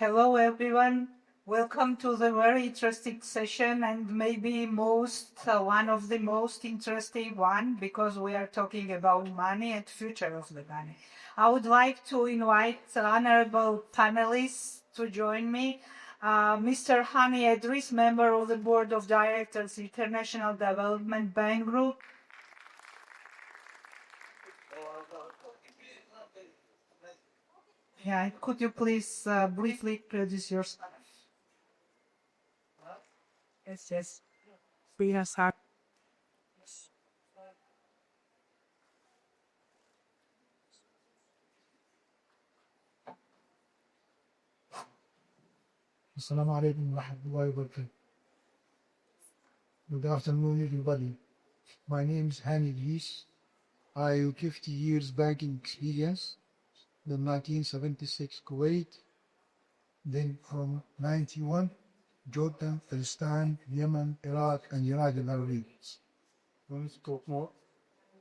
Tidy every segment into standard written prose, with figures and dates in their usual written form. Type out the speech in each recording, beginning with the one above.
Hello, everyone. Welcome to the very interesting session and maybe one of the most interesting one because we are talking about money and future of the money. I would like to invite honorable panelists to join me. Mr. Hani Edris, member of the Board of Directors, International Development Bank Group. Yeah, could you please briefly introduce yourself? Yes. We have had Assalamu alaikum wa rahmatullahi wa barakatuh. Good afternoon, everybody. My name is Hani Edris. I have 50 years banking experience. In 1976, Kuwait. Then from 91, Jordan, Palestine, Yemen, Iraq, and United Arab Emirates. Want to talk more?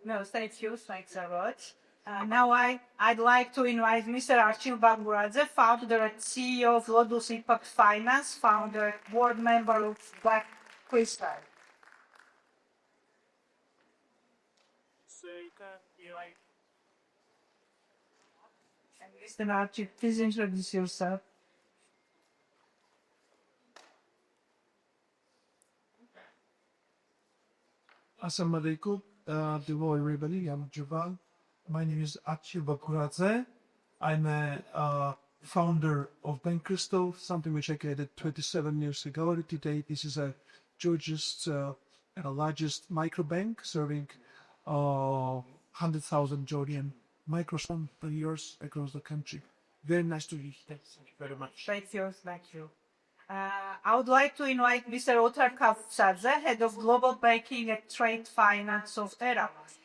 No, thank you. Thanks a lot. Now I'd like to invite Mr. Archil Bakuradze, founder and CEO of Lotus Impact Finance, founder, board member of Black Crystal. And Mr. Archil, please introduce yourself. Assalamu alaikum, hello everybody, I'm Jubal. My name is Archil Bakuradze. I'm a founder of Bank Crystal, something which I created 27 years ago. Today, this is a Georgia's largest microbank serving 100,000 Georgian microphone per year across the country. Very nice to meet you. Thank you very much. Thank you. I would like to invite Mr. Otar Tabutsadze, head of global banking and trade finance of Terabank.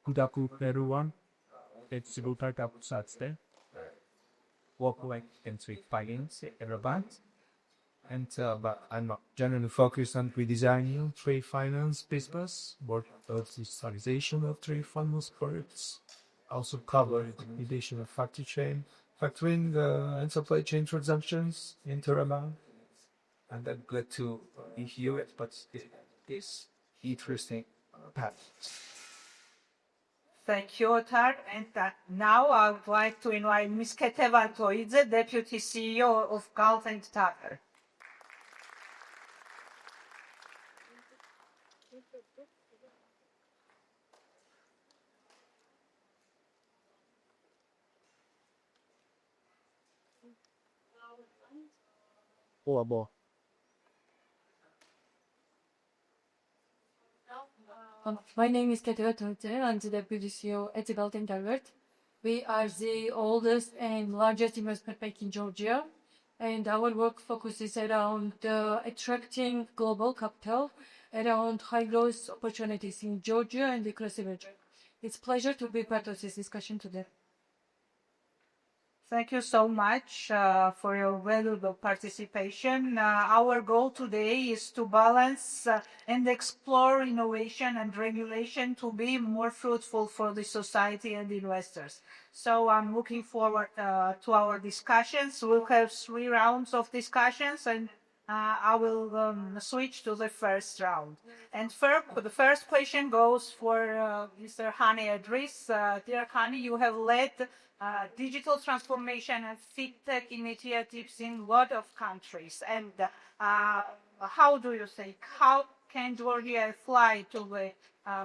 good afternoon, everyone. It's Otar Tabutsadze. Work in trade finance at Terabank. But I'm not generally focused on redesigning trade finance business, work on digitalization of trade finance products. Also cover the implementation of factoring and supply chain transactions in Terabank. And I'm glad to be here, but it is interesting path. Thank you, Otar. And now I would like to invite Ms. Ketevan Toidze, Deputy CEO of Galt and Taggart. My name is Ketevan. I'm the Deputy CEO at Galt and Taggart. We are the oldest and largest investment bank in Georgia, and our work focuses around attracting global capital around high growth opportunities in Georgia and across the region. It's a pleasure to be part of this discussion today. Thank you so much for your valuable participation. Our goal today is to balance and explore innovation and regulation to be more fruitful for the society and investors. So I'm looking forward to our discussions. We'll have 3 rounds of discussions, and I will switch to the first round. And the first question goes for Mr. Hani Edris. Dear Hani, you have led digital transformation and fintech initiatives in a lot of countries. And how do you think, how can Georgia apply to the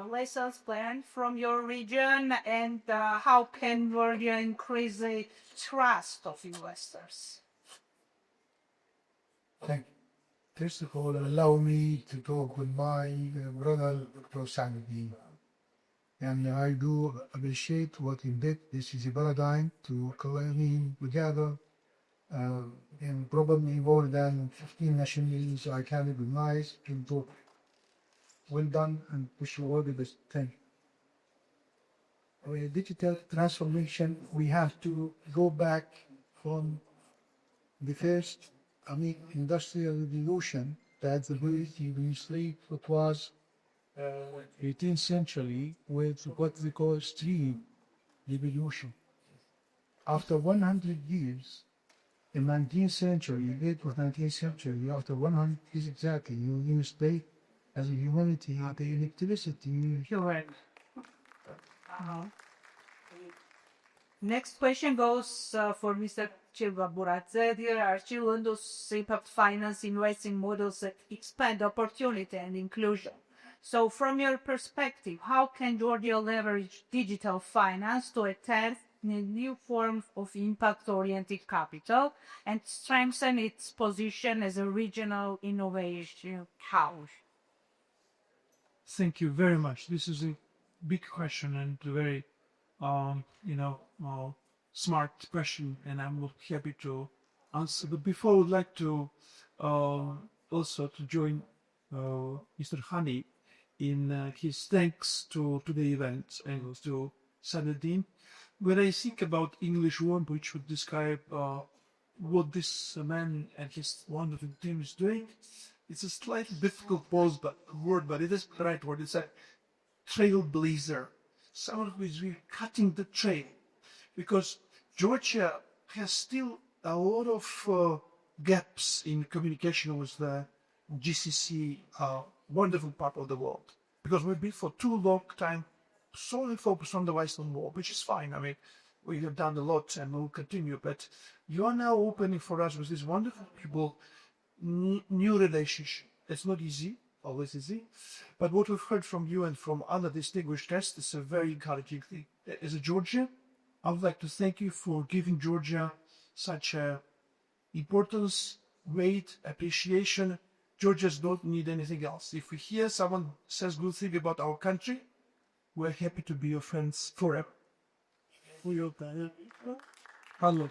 lessons learned from your region, and how can Georgia increase the trust of investors? Thank you. First of all, allow me to talk with my brother, Dr. Sa'di. And I do appreciate what he did. This is a paradigm to collectively together in probably more than 15 nationalities I can recognize in total. Well done, and wish you all the best. Thank you. with digital transformation, we have to go back from the first, industrial revolution that the previously it was 18th century with what they call stream revolution. After 100 years, in 19th century, late of 19th century, after 100 years exactly, you stay as a humanity, the electricity. Correct. Next question goes for Mr. Bakuradze. Dear Archil, Lotus impact finance investing models that expand opportunity and inclusion. So, from your perspective, how can Georgia leverage digital finance to attract new forms of impact-oriented capital and strengthen its position as a regional innovation house? Thank you very much. This is a big question and a very, smart question, and I'm happy to answer. But before, I would like to also to join Mr. Hani in his thanks to the event and to Sanadine. When I think about English word which would describe what this man and his wonderful team is doing, it's a slightly difficult word, but it is the right word. It's a trailblazer, someone who is really cutting the trail, because Georgia has still a lot of gaps in communication with the GCC, wonderful part of the world, because we've been for too long time solely focused on the Western world, which is fine. I mean, we have done a lot and we'll continue, but you are now opening for us with these wonderful people new relationship. It's not easy, always easy, but what we've heard from you and from other distinguished guests is a very encouraging thing. As a Georgian, I would like to thank you for giving Georgia such a importance, weight, appreciation. Georgians don't need anything else. If we hear someone says good thing about our country, we're happy to be your friends forever. Hello.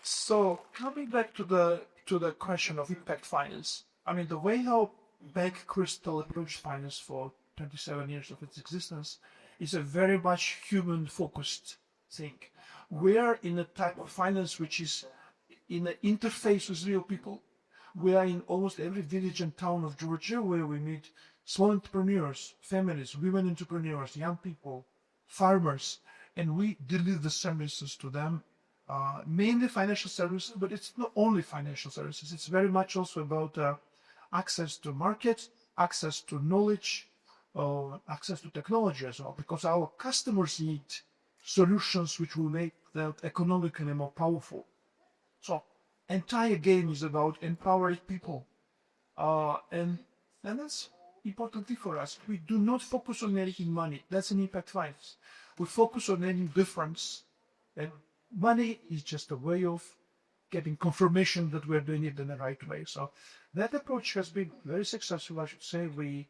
So coming back to the question of impact finance, I mean, the way how Bank Crystal approached finance for 27 years of its existence is a very much human-focused thing. We are in a type of finance which is in an interface with real people. We are in almost every village and town of Georgia where we meet small entrepreneurs, families, women entrepreneurs, young people, farmers, and we deliver the services to them. Mainly financial services, but it's not only financial services. It's very much also about access to market, access to knowledge, access to technology as well, because our customers need solutions which will make them economically more powerful. So, entire game is about empowering people, and that's important thing for us. We do not focus on making money. That's an impact finance. We focus on making difference, and money is just a way of getting confirmation that we're doing it in the right way. So that approach has been very successful, I should say. We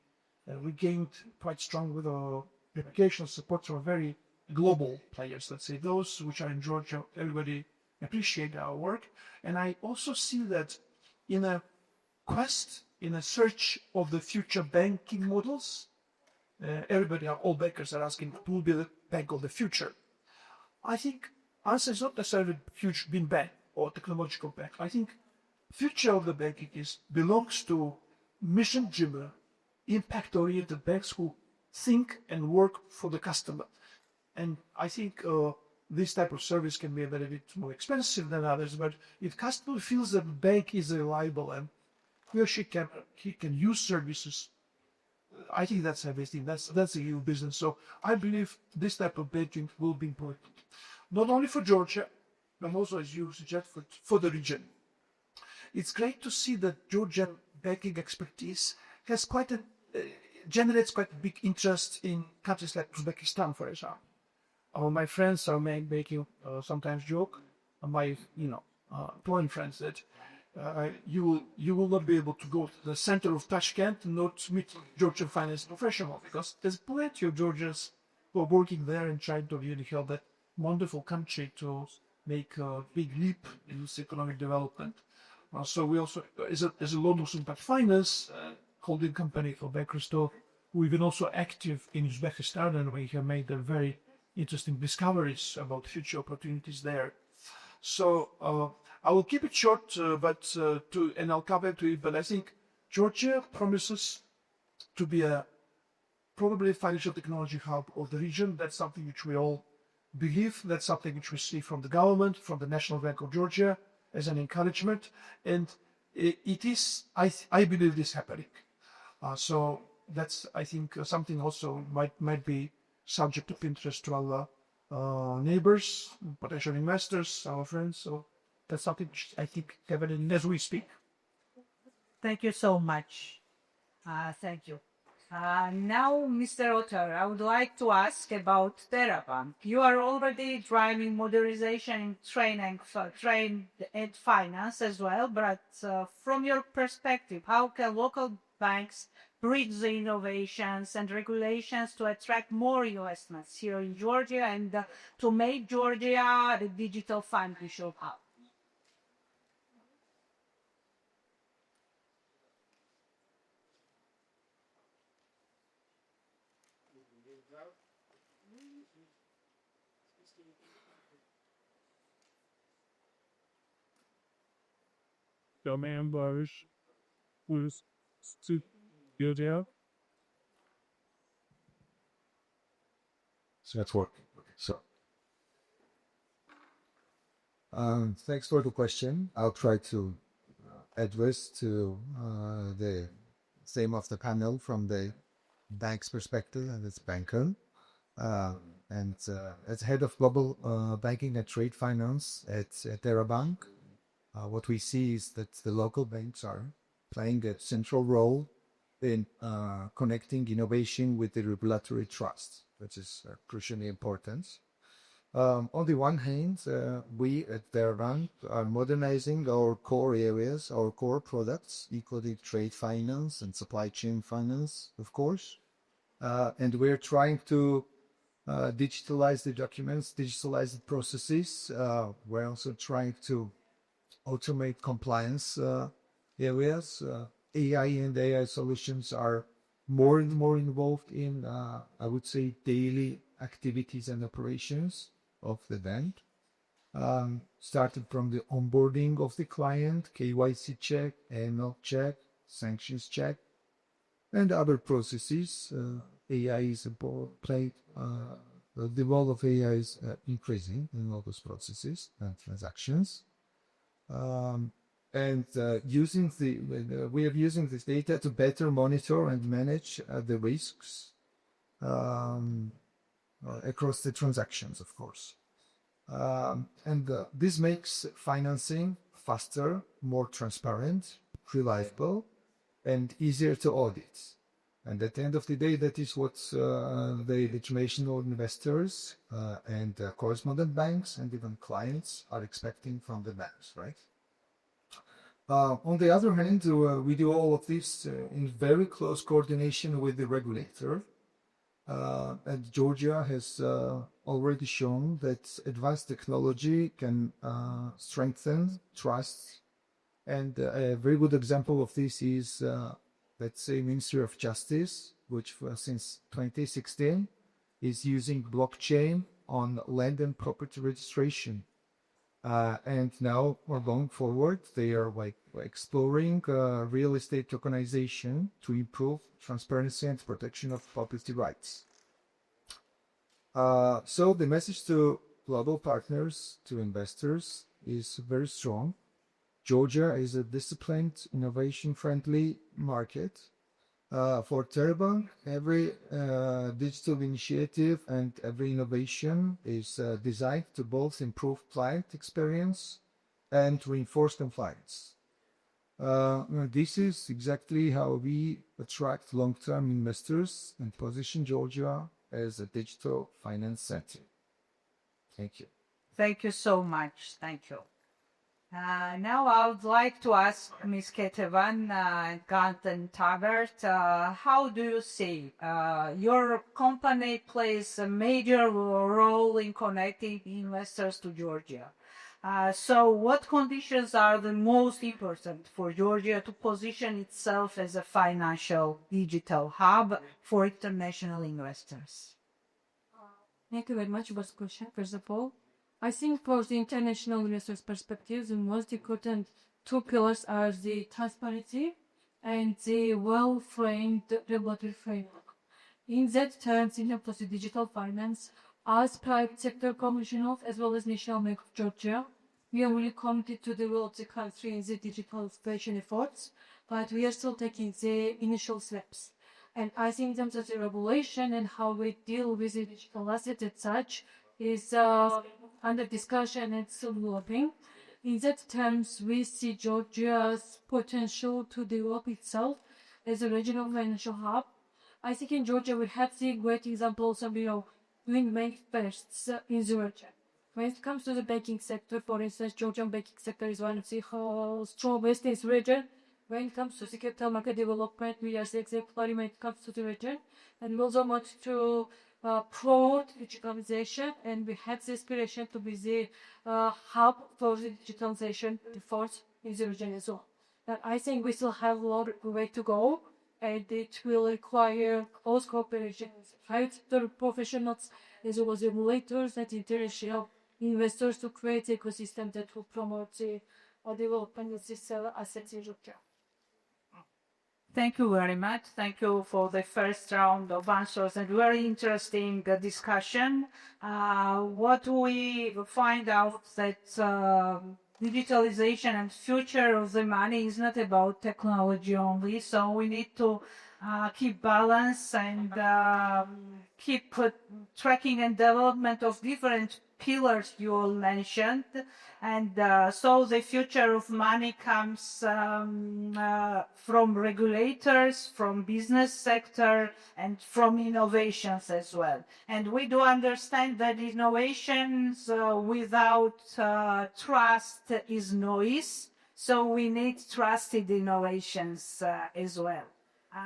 gained quite strong with our replication support from very global players. Let's say those which are in Georgia, everybody appreciate our work. And I also see that in a quest, in a search of the future banking models, all bankers are asking who will be the bank of the future. I think answer is not necessarily huge big bank or technological bank. I think future of the banking belongs to mission-driven, impact-oriented banks who think and work for the customer. And I think this type of service can be a little bit more expensive than others, but if customer feels that the bank is reliable and he or she can use services, I think that's everything. That's a new business. So I believe this type of banking will be important, not only for Georgia, but also, as you suggest, for the region. It's great to see that Georgian banking expertise has generates quite a big interest in countries like Uzbekistan, for example. My friends are making sometimes joke, my foreign friends, that you will not be able to go to the center of Tashkent and not meet Georgian finance professional, because there's plenty of Georgians who are working there and trying to really help that wonderful country to make a big leap in its economic development. So we also, as a Lotus Impact Finance holding company for Bakuradze, We've been also active in Uzbekistan, and we have made a very interesting discoveries about future opportunities there. So I will keep it short, and I'll come back to it. But I think Georgia promises to be probably a financial technology hub of the region. That's something which we all believe. That's something which we see from the government, from the National Bank of Georgia, as an encouragement, and it is. I believe this happening. So that's, I think, something also might be subject of interest to our neighbors, potential investors, our friends. So that's something which I think happening as we speak. Thank you so much. Thank you. Now, Mr. Otar, I would like to ask about Terabank. You are already driving modernization in trade and finance as well, but from your perspective, how can local banks bridge the innovations and regulations to attract more investments here in Georgia and to make Georgia the digital financial hub? Domain bars was to build out. So that's working. So, thanks for the question. I'll try to address to the theme of the panel from the bank's perspective and its banker. And as head of global banking and trade finance at Terabank, what we see is that the local banks are playing a central role in connecting innovation with the regulatory trust, which is crucially important. On the one hand, we at Terabank are modernizing our core areas, our core products, including trade finance and supply chain finance, of course. And we're trying to digitalize the documents, digitalize the processes. We're also trying to automate compliance areas. AI and AI solutions are more and more involved in, I would say, daily activities and operations of the bank. Started from the onboarding of the client, KYC check, AML check, sanctions check, and other processes. AI is played. The role of AI is increasing in all those processes and transactions. We are using this data to better monitor and manage the risks across the transactions, of course. This makes financing faster, more transparent, reliable, and easier to audit. And at the end of the day, that is what the international investors and correspondent banks and even clients are expecting from the banks, right? On the other hand, we do all of this in very close coordination with the regulator. And Georgia has already shown that advanced technology can strengthen trust. And a very good example of this is, let's say, Ministry of Justice, which since 2016 is using blockchain on land and property registration. And now, or going forward, they are exploring real estate tokenization to improve transparency and protection of property rights. So the message to global partners, to investors, is very strong. Georgia is a disciplined, innovation-friendly market. For Terabank, every digital initiative and every innovation is designed to both improve client experience and reinforce compliance. This is exactly how we attract long-term investors and position Georgia as a digital finance center. Thank you. Thank you so much. Thank you. Now I would like to ask Ms. Ketevan, Galt and Taggart, how do you see your company plays a major role in connecting investors to Georgia? So what conditions are the most important for Georgia to position itself as a financial digital hub for international investors? Thank you very much for this question. First of all, I think for the international investors' perspective, the most important two pillars are the transparency and the well-framed regulatory framework. In that terms, in terms of the digital finance, as private sector commissioners as well as National Bank of Georgia, we are really committed to develop the country in the digitalization efforts, but we are still taking the initial steps. And I think in terms of the regulation and how we deal with the digital asset as such is under discussion and still developing. In that terms, we see Georgia's potential to develop itself as a regional financial hub. I think in Georgia we have the great examples of, doing many firsts in the region. When it comes to the banking sector, for instance, Georgian banking sector is one of the strongest in the region. When it comes to the capital market development, we are the exemplary when it comes to the region. And we also want to promote digitalization, and we have the aspiration to be the hub for the digitalization efforts in the region as well. But I think we still have a long way to go, and it will require close cooperation with private sector professionals as well as regulators and international investors to create an ecosystem that will promote the development of these assets in Georgia. Thank you very much. Thank you for the first round of answers and very interesting discussion. What we find out that digitalization and future of the money is not about technology only, so we need to keep balance and keep tracking and development of different pillars you all mentioned, and so the future of money comes from regulators, from business sector, and from innovations as well. And we do understand that innovations without trust is noise, so we need trusted innovations as well.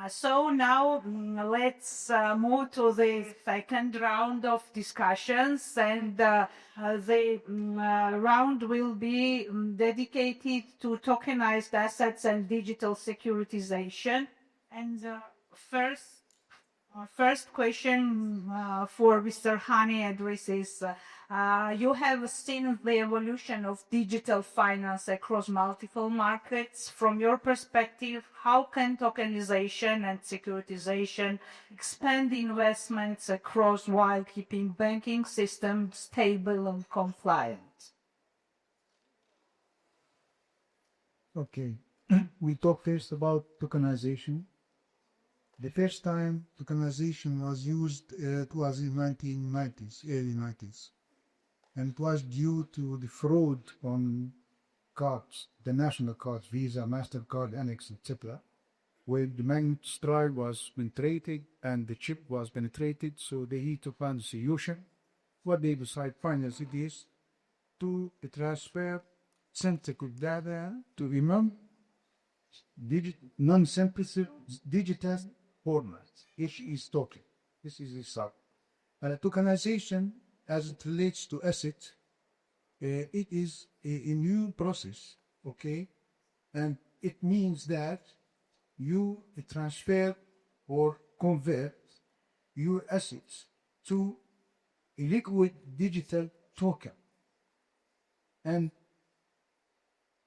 So now let's move to the second round of discussions, and the round will be dedicated to tokenized assets and digital securitization. And first question for Mr. Hani Edris is, you have seen the evolution of digital finance across multiple markets. From your perspective, how can tokenization and securitization expand investments across while keeping banking systems stable and compliant? Okay, we talk first about tokenization. The first time tokenization was used, it was in 1990s, early 90s. And it was due to the fraud on cards, the national cards, Visa, MasterCard, Amex, etc., where the magnet stripe was penetrated and the chip was penetrated, so they need to find a solution. What they decide finally is to transfer sensitive data to remove non-sensitive digital formats, which is token. This is the sub. Tokenization, as it relates to assets, it is a new process, okay? And it means that you transfer or convert your assets to a liquid digital token. And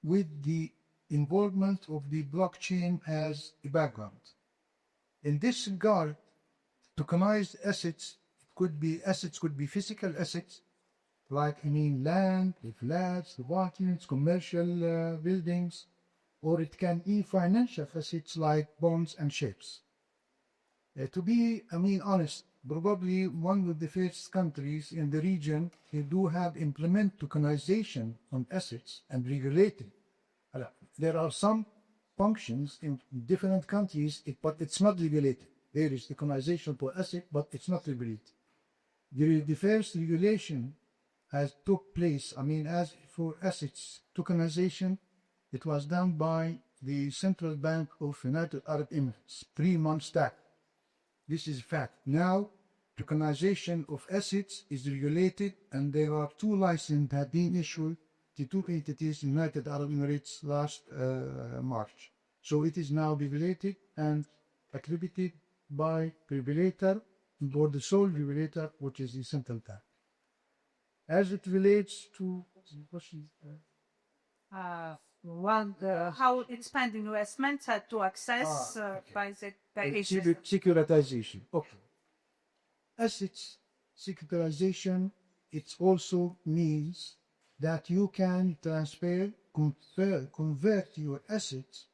with the involvement of the blockchain as a background. In this regard, tokenized assets could be physical assets, like land, the flats, the apartments, commercial buildings, or it can be financial assets like bonds and shares. To be, honest, probably one of the first countries in the region who do have implement tokenization on assets and regulated. There are some functions in different countries, but it's not regulated. There is tokenization for asset, but it's not regulated. The first regulation has took place, as for assets tokenization, it was done by the Central Bank of United Arab Emirates, 3 months back. This is fact. Now, tokenization of assets is regulated, and there are 2 licenses that have been issued the two entities United Arab Emirates last March. So it is now regulated and accredited by regulator, or the sole regulator, which is the central bank. As it relates to how expand investments to access by the securitization. Okay. Assets securitization, it also means that you can convert your assets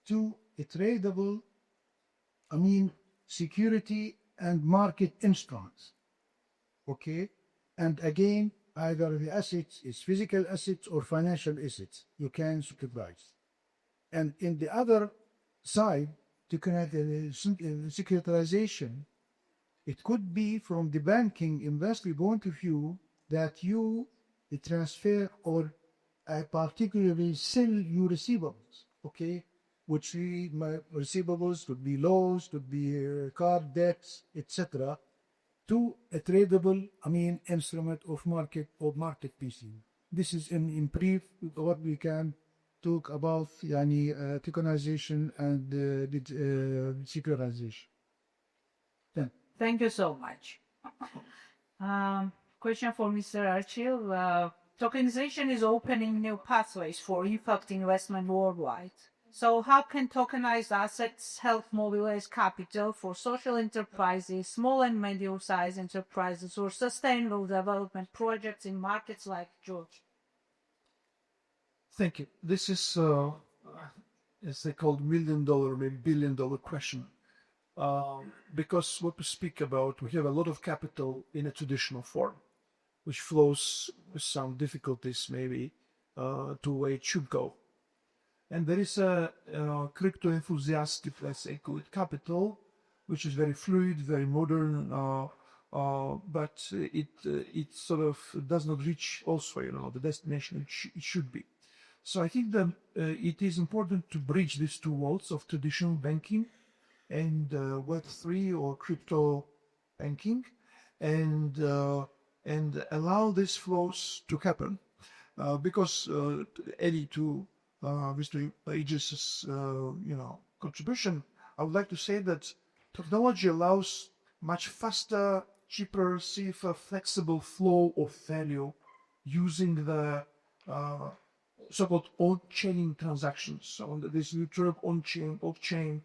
to a tradable, security and market instruments. Okay? And again, either the assets is physical assets or financial assets. You can securitize. And in the other side, to create securitization, it could be from the banking industry point of view that you transfer or particularly sell your receivables, okay? Which receivables could be loans, could be card debts, etc., to a tradable, instrument of market pieces. This is in brief what we can talk about, tokenization and securitization. Thank you so much. Question for Mr. Archil. Tokenization is opening new pathways for impact investment worldwide. So how can tokenized assets help mobilize capital for social enterprises, small and medium-sized enterprises, or sustainable development projects in markets like Georgia? Thank you. This is, as they call $1 million, maybe $1 billion question. Because what we speak about, we have a lot of capital in a traditional form, which flows with some difficulties maybe to where it should go. And there is a crypto enthusiastic, let's say, capital, which is very fluid, very modern, but it sort of does not reach also, the destination it should be. So I think that it is important to bridge these two worlds of traditional banking and Web3 or crypto banking, and allow these flows to happen, because adding to Mr. Edris's contribution, I would like to say that technology allows much faster, cheaper, safer, flexible flow of value using the so-called on-chain transactions. So this new term on-chain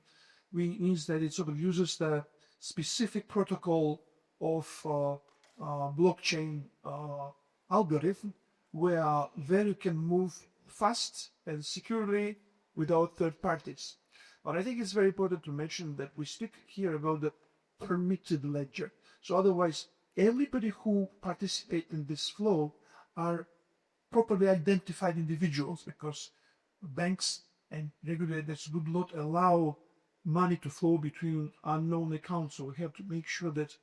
means that it sort of uses the specific protocol of blockchain algorithm where value can move fast and securely without third parties. But I think it's very important to mention that we speak here about the permitted ledger. So otherwise, everybody who participate in this flow are properly identified individuals, because banks and regulators would not allow money to flow between unknown accounts. So we have to make sure that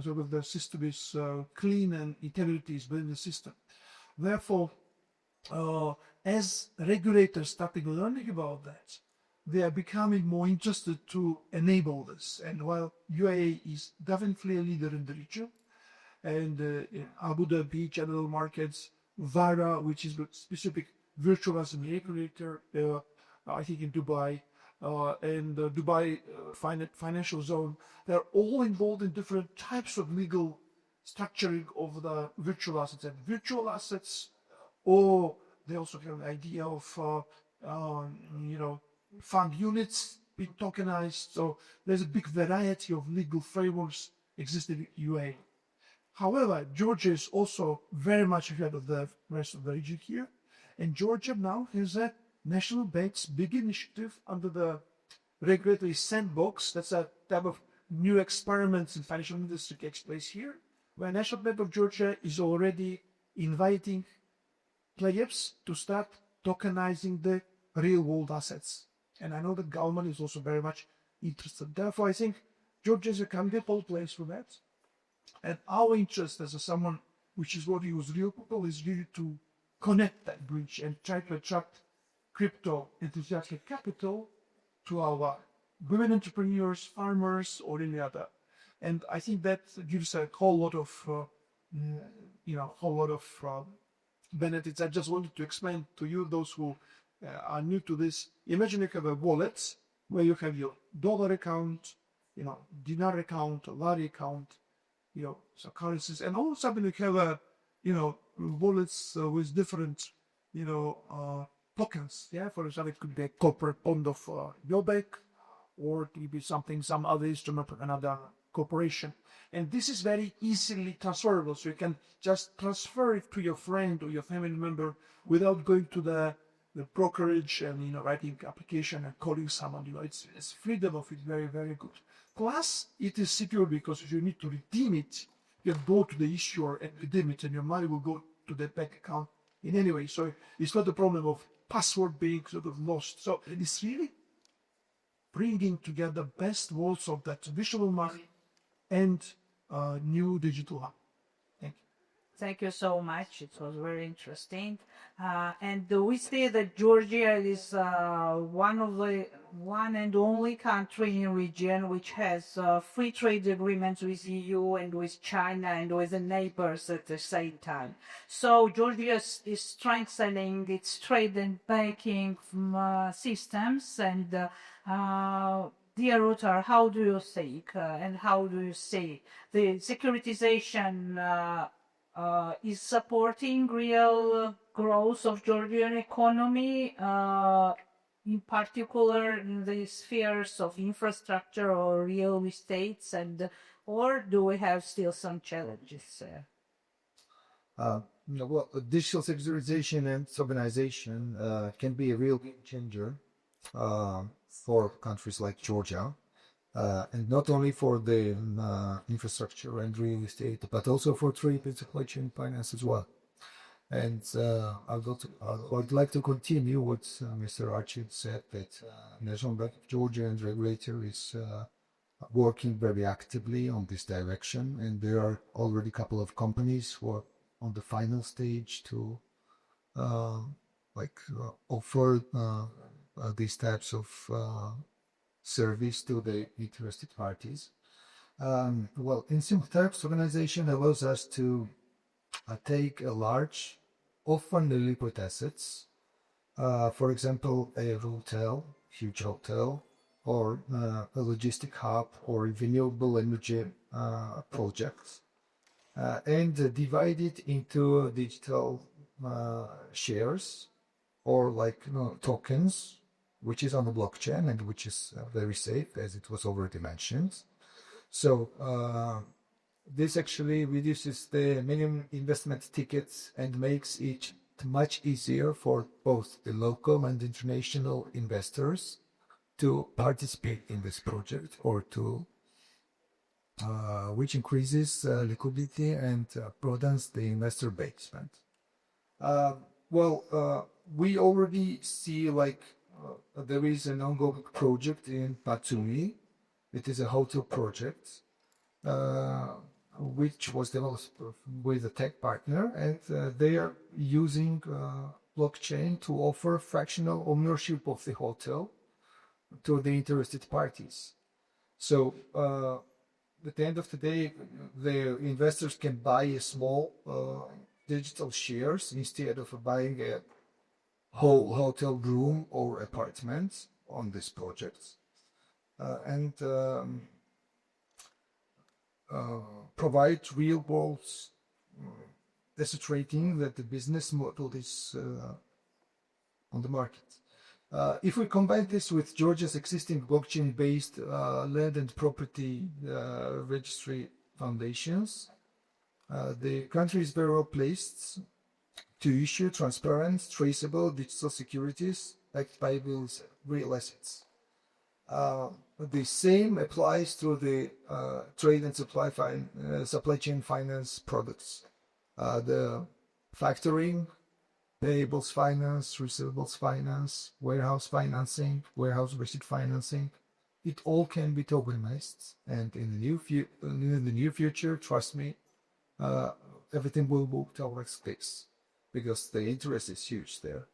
sort of the system is clean and integrity is within the system. Therefore, as regulators starting learning about that, they are becoming more interested to enable this. And while UAE is definitely a leader in the region, and in Abu Dhabi, general markets, VARA, which is the specific virtual asset regulator, I think in Dubai, and Dubai financial zone, they're all involved in different types of legal structuring of the virtual assets. And virtual assets, or they also have an idea of, fund units being tokenized. So there's a big variety of legal frameworks existing in UAE. However, Georgia is also very much ahead of the rest of the region here. And Georgia now has a national bank's big initiative under the regulatory sandbox. That's a type of new experiments in financial industry takes place here, where National Bank of Georgia is already inviting players to start tokenizing the real world assets. And I know the government is also very much interested. Therefore, I think Georgia is a candidate place for that. And our interest as someone which is working with real people is really to connect that bridge and try to attract crypto enthusiastic capital to our women entrepreneurs, farmers, or any other. And I think that gives a whole lot of, benefits. I just wanted to explain to you, those who are new to this. Imagine you have a wallet where you have your dollar account, dinar account, lari account, so currencies, and all of a sudden you have wallets with different, tokens. Yeah, for example, it could be a corporate bond of your bank, or it could be some other instrument from another corporation. And this is very easily transferable, so you can just transfer it to your friend or your family member without going to the brokerage and writing application and calling someone. It's freedom of it, very, very good. Plus, it is secure because if you need to redeem it, you can go to the issuer and redeem it, and your money will go to the bank account in any way. So it's not a problem of password being sort of lost. So it is really bringing together best worlds of that traditional money and new digital hub. Thank you. Thank you so much. It was very interesting. And we see that Georgia is one and only country in region which has free trade agreements with EU and with China and with the neighbors at the same time. So Georgia is strengthening its trade and banking systems. And dear Otar, how do you think and how do you see the securitization is supporting real growth of Georgian economy, in particular in the spheres of infrastructure or real estates, or do we have still some challenges there? Well, digital securitization and tokenization can be a real game changer for countries like Georgia. And not only for the infrastructure and real estate, but also for trade and supply chain finance as well. And I'd like to continue what Mr. Archil said, that National Bank of Georgia and regulator is working very actively on this direction, and there are already a couple of companies who are on the final stage to offer these types of service to the interested parties. Well, in simple terms, organization allows us to take a large, often liquid assets, for example, a hotel, huge hotel, or a logistic hub, or renewable energy projects, and divide it into digital shares or tokens, which is on the blockchain and which is very safe, as it was already mentioned. So this actually reduces the minimum investment tickets and makes it much easier for both the local and international investors to participate in this project, or to which increases liquidity and broadens the investor base. We already see there is an ongoing project in Batumi. It is a hotel project which was developed with a tech partner, and they are using blockchain to offer fractional ownership of the hotel to the interested parties. So at the end of the day, the investors can buy a small digital shares instead of buying a whole hotel room or apartment on this project, and provide real world demonstrating that the business model is on the market. If we combine this with Georgia's existing blockchain-based land and property registry foundations, the country is very well placed to issue transparent, traceable digital securities backed by real assets. The same applies to the trade and supply chain finance products. The factoring, payables finance, receivables finance, warehouse financing, warehouse receipt financing, it all can be tokenized. And in the near future, trust me, everything will move towards this, because the interest is huge there.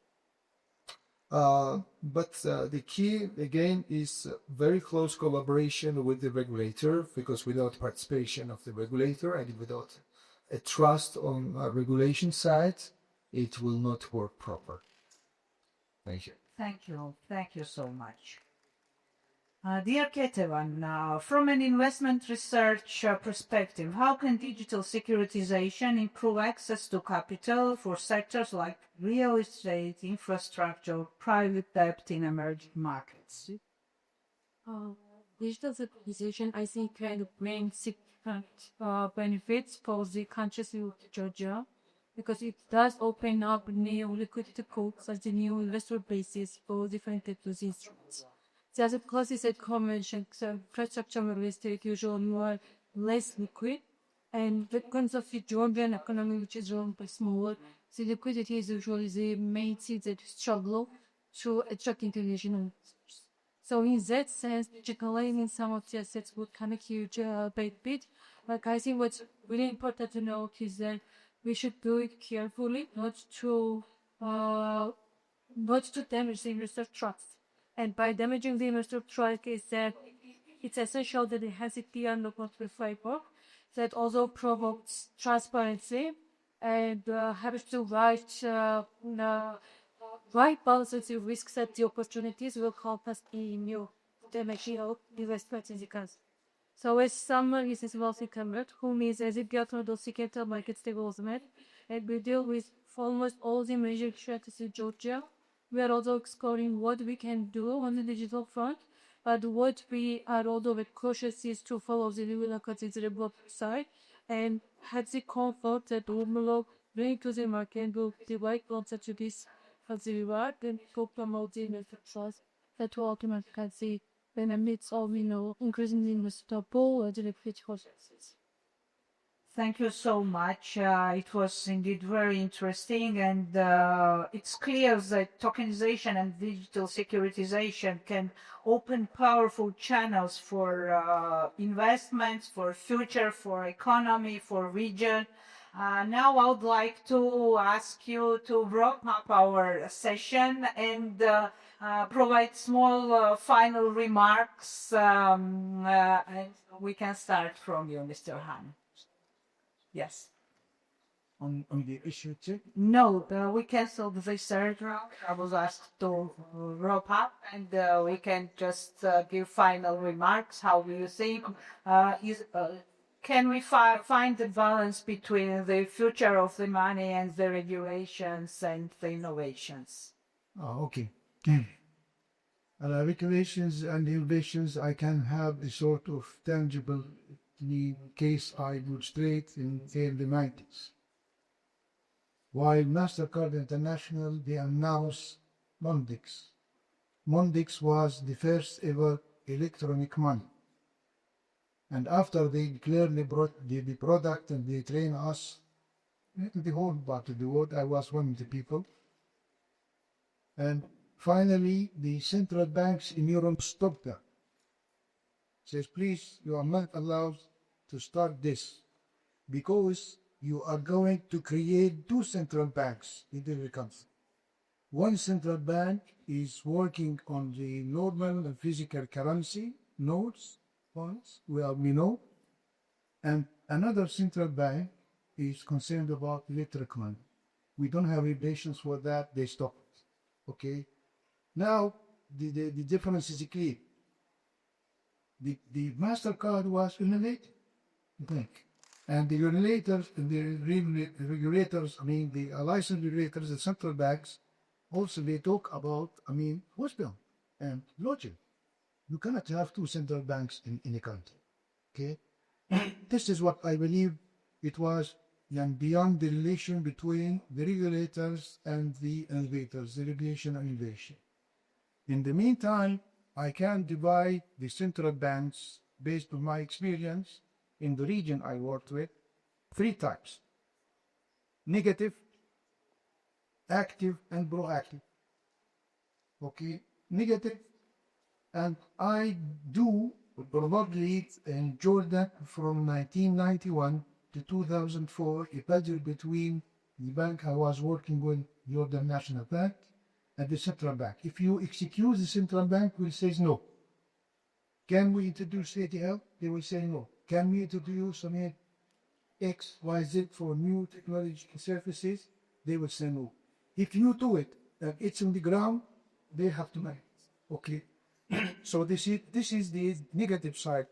But the key, again, is very close collaboration with the regulator, because without participation of the regulator and without a trust on regulation side, it will not work proper. Thank you. Thank you so much. Dear Ketevan, from an investment research perspective, how can digital securitization improve access to capital for sectors like real estate, infrastructure, private debt in emerging markets? Digital securitization, I think, can bring significant benefits for the countries of Georgia because it does open up new liquidity pools as the new investor bases for different types of instruments. The other classes that convention, so infrastructure real estate usually are less liquid, and because of the Georgian economy, which is run by smaller, the liquidity is usually the main thing that struggle to attract international investors. So in that sense, digitalizing some of the assets would kind of huge benefit. Like I think what's really important to note is that we should do it carefully, not to damage the investor trust. And by damaging the investor trust is that it's essential that it has a clear local framework that also promotes transparency and has the right balance of the risks and the opportunities will help us in new damaging investments in the country. So as someone is wealthy convert, whom is as a Galt the capital markets development, and we deal with almost all the major strategies in Georgia. We are also exploring what we can do on the digital front, but what we are also very cautious is to follow the regulatory considerable side and have the comfort that will bring to the market will the right concept to this as the reward and to promote the investor trust that will ultimately can see benefits of increasing the investor pool and the liquidity processes. Thank you so much. It was indeed very interesting, and it's clear that tokenization and digital securitization can open powerful channels for investments, for future, for economy, for region. Now I would like to ask you to wrap up our session and provide small final remarks, and we can start from you, Mr. Hani. Yes. On the issue too? No, we canceled the third round. I was asked to wrap up, and we can just give final remarks. How do you think? Can we find the balance between the future of the money and the regulations and the innovations? Okay. Regulations and innovations, I can have a sort of tangible case I illustrate in the 90s. While MasterCard International, they announced Mondix. Mondix was the first ever electronic money. And after they clearly brought the product and they trained us, the whole part of the world, I was one of the people. And finally, the central banks in Europe stopped that. Says, please, you are not allowed to start this because you are going to create two central banks in every country. One central bank is working on the normal and physical currency, notes, bonds, we know, and another central bank is concerned about electric money. We don't have any patience for that, they stopped. Okay? Now, the difference is clear. The MasterCard was innovative, and the regulators, I mean the licensed regulators, the central banks, also they talk about, wisdom and logic. You cannot have two central banks in a country. Okay, this is what I believe it was, and beyond the relation between the regulators and the innovators, the regulation and innovation. In the meantime, I can divide the central banks based on my experience in the region I worked with, three types: negative, active, and proactive. Okay, negative, and I do probably in Jordan from 1991 to 2004 a battle between the bank I was working with, Jordan National Bank, and the central bank. If you execute, the central bank will say no. Can we introduce ATL? They will say no. Can we introduce X, Y, Z for new technology services? they will say no. If you do it, it's on the ground, they have to manage. Okay. So this is the negative side.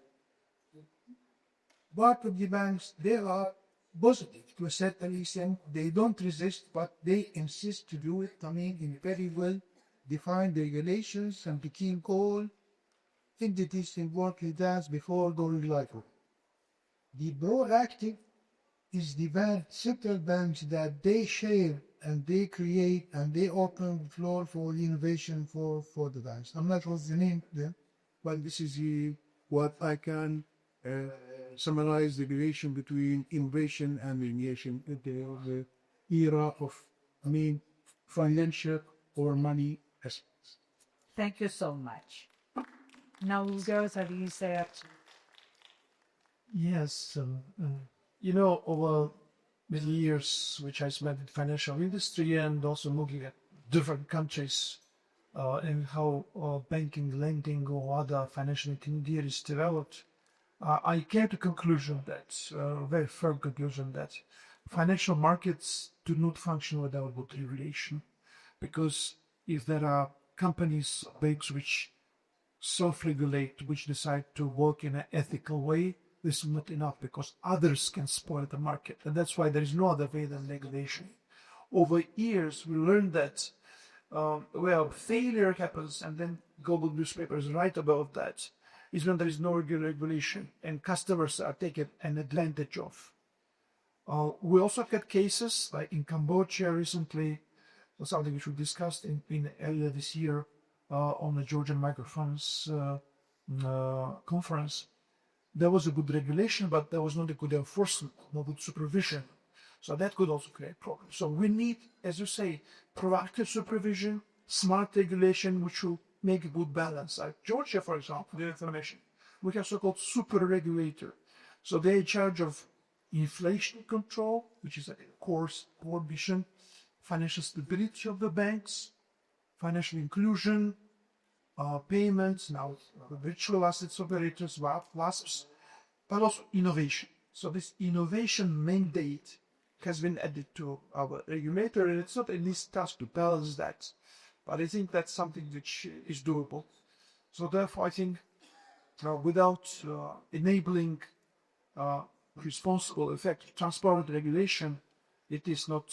Part of the banks, they are positive to a certain extent. They don't resist, but they insist to do it. I mean, in very well defined regulations and became all entities in what it does before going live. The proactive is the central banks that they share and they create and they open the floor for innovation for the banks. I'm not sure the name there, but this is what I can summarize the relation between innovation and innovation in the era of, financial or money aspects. Thank you so much. Now we'll go to the research. Yes, over many years which I spent in financial industry and also looking at different countries and how banking, lending, or other financial intermediaries developed, I came to conclusion that, very firm conclusion that financial markets do not function without good regulation, because if there are companies, banks which self-regulate, which decide to work in an ethical way, this is not enough because others can spoil the market. And that's why there is no other way than regulation. Over years, we learned that failure happens, and then global newspapers write about that, is when there is no regulation and customers are taken an advantage of. We also had cases like in Cambodia recently, something which we discussed in earlier this year on the Georgian microphones conference. There was a good regulation, but there was not a good enforcement, no good supervision. So that could also create problems. So we need, as you say, proactive supervision, smart regulation, which will make a good balance. Like Georgia, for example, the information, we have so-called super regulator. So they're in charge of inflation control, which is a core mission, financial stability of the banks, financial inclusion, payments, now virtual assets operators, WASPs, but also innovation. So this innovation mandate has been added to our regulator, and it's not a least task to balance that. But I think that's something which is doable. So therefore, I think without enabling responsible, effective, transparent regulation, it is not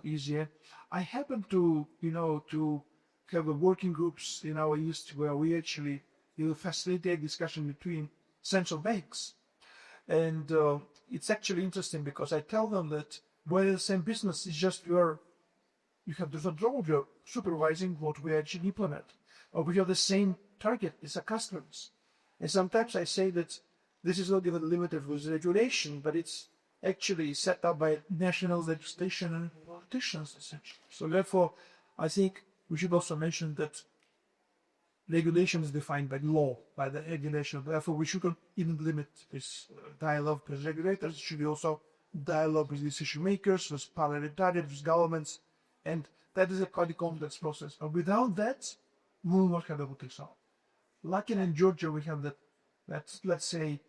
easier. I happen to have a working groups in our industry where we actually facilitate discussion between central banks, and it's actually interesting because I tell them that we're the same business. It's just you have different role. You're supervising what we actually implement, or we have the same target as our customers. And sometimes I say that this is not even limited with regulation, but it's actually set up by national legislation and politicians, essentially. So therefore, I think we should also mention that regulation is defined by law, by the regulation. Therefore, we shouldn't even limit this dialogue with regulators. It should be also dialogue with decision makers, with parliamentarians, with governments, and that is a quite complex process. And without that, we will not have a good result. Luckily in Georgia, we have that let's say,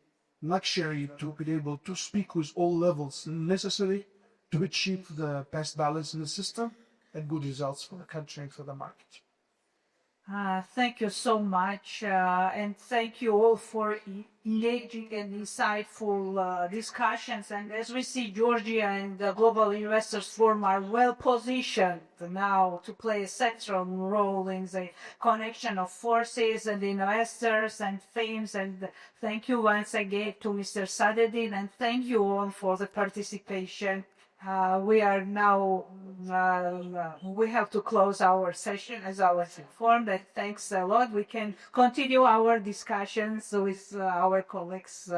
luxury to be able to speak with all levels necessary to achieve the best balance in the system and good results for the country and for the market. Thank you so much, and thank you all for engaging in insightful discussions. And as we see, Georgia and the Global Investors Forum are well positioned now to play a central role in the connection of forces and investors and themes. And thank you once again to Mr. Sadedin, and thank you all for the participation. We are now, we have to close our session as I was informed. And thanks a lot. We can continue our discussions with our colleagues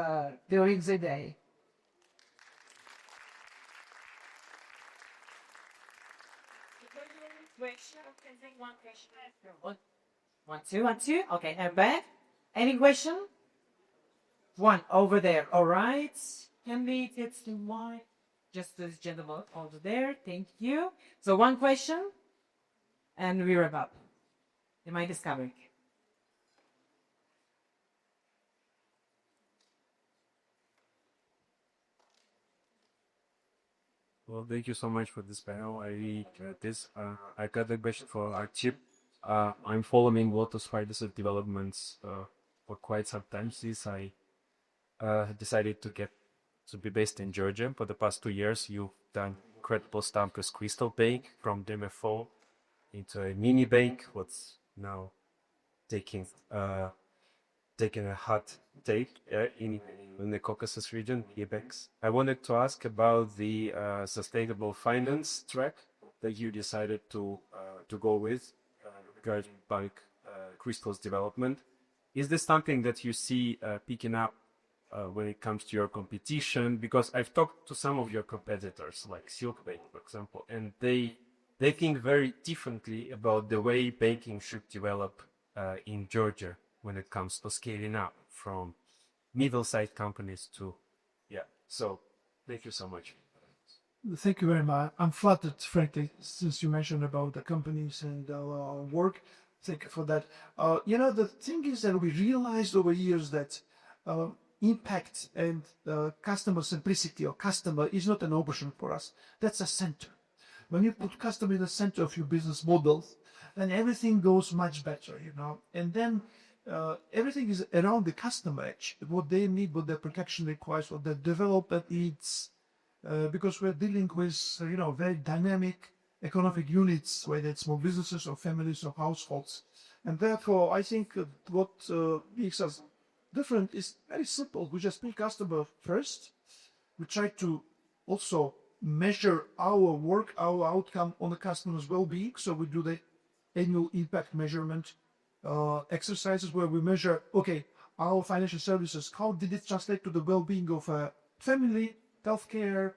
during the day. One, two. Okay, I'm back. Any question? One over there. All right. Can we take the one? Just this gentleman over there. Thank you. So one question, and we wrap up. Am I discovering? Well, thank you so much for this panel. I really enjoyed this. I got a question for Archil. I'm following Lotus Partnership developments for quite some time since I decided to be based in Georgia. For the past 2 years, you've done incredible stuff with Crystal Bank from the MFO into a mini bank, what's now taking a hot take in the Caucasus region, e-banks. I wanted to ask about the sustainable finance track that you decided to go with regarding bank Crystal's development. Is this something that you see picking up when it comes to your competition? Because I've talked to some of your competitors, like Silk Bank, for example, and they think very differently about the way banking should develop in Georgia when it comes to scaling up from middle-sized companies to, yeah. So thank you so much. Thank you very much. I'm flattered, frankly, since you mentioned about the companies and our work. Thank you for that. The thing is that we realized over years that impact and customer simplicity or customer is not an option for us. That's a center. When you put customer in the center of your business models, then everything goes much better, And then everything is around the customer edge, what they need, what their protection requires, what their development needs, because we're dealing with, very dynamic economic units, whether it's small businesses or families or households. And therefore, I think what makes us different is very simple. We just put customer first. We try to also measure our work, our outcome on the customer's well-being. So we do the annual impact measurement exercises where we measure, okay, our financial services, how did it translate to the well-being of a family, healthcare,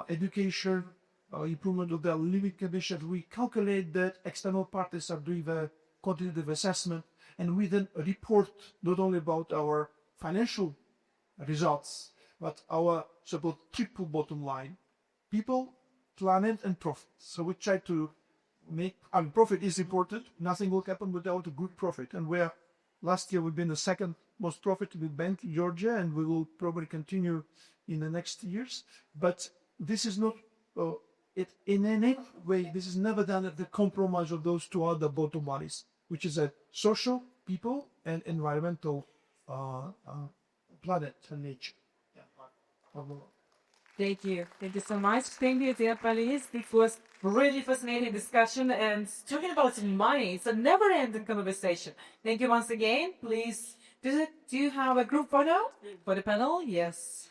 education, improvement of their living conditions. We calculate that, external parties are doing the quantitative assessment, and we then report not only about our financial results, but our so-called triple bottom line: people, planet, and profit. So we try to make, profit is important. Nothing will happen without a good profit. And last year we've been the second most profitable bank in Georgia, and we will probably continue in the next years. But this is not, in any way, this is never done at the compromise of those two other bottom lines, which is a social, people, and environmental planet and nature. Thank you. Thank you so much. Thank you, dear panelists. It was really fascinating discussion, and talking about money, it's a never-ending conversation. Thank you once again. Please, do you have a group photo for the panel? Yes.